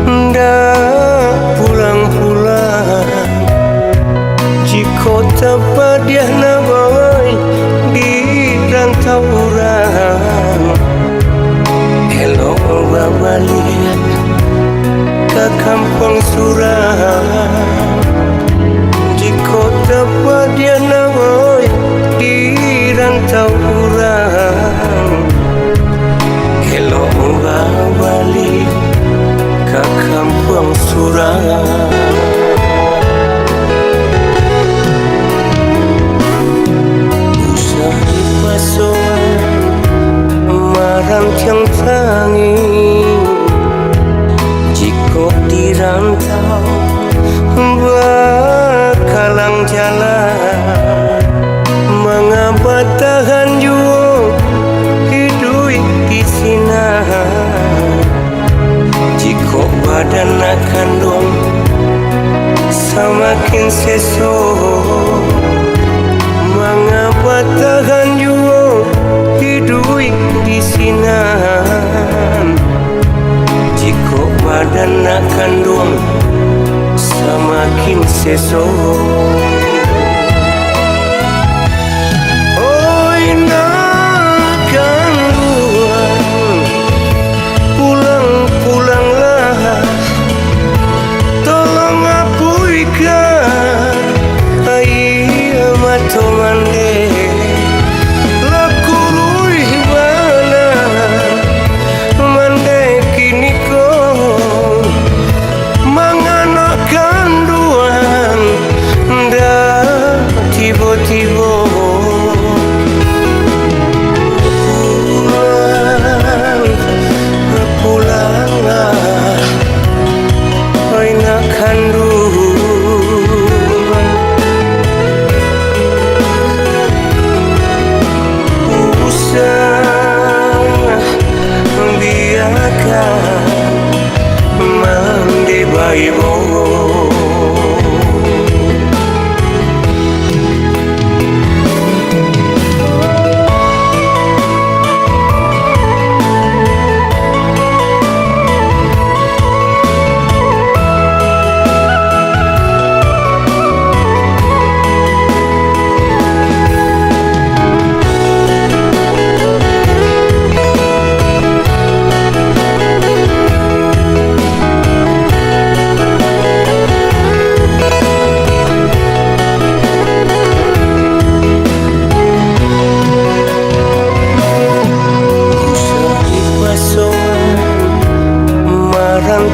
Ndak pulang-pulang jika tempat dia nabai di rantau orang. Elok balik ke kampung surang jika tempat dia nabai di rantau orang. Elok balik ke kampung surang. Usah dipasang marang tiang tangi jika dirantau bakalang jalan. Mengapa tahan jua hidup di sini jika badan nak kandung semakin sesok. Mengapa tahan jua hidup di sini jika badan nak kandung semakin sesok.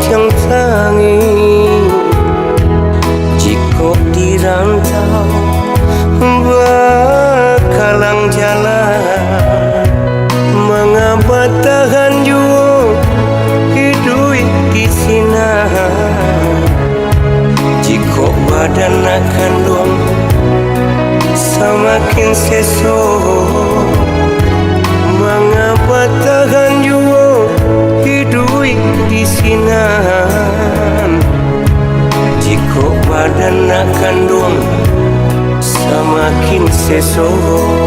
Tiang tangi jika dirantau bakalang jalan. Mengapa tahan jua hidup di sini jika badan nak kandung semakin sesok. Mengapa tahan jua hidup di sini jika badan nak kandung semakin sesok.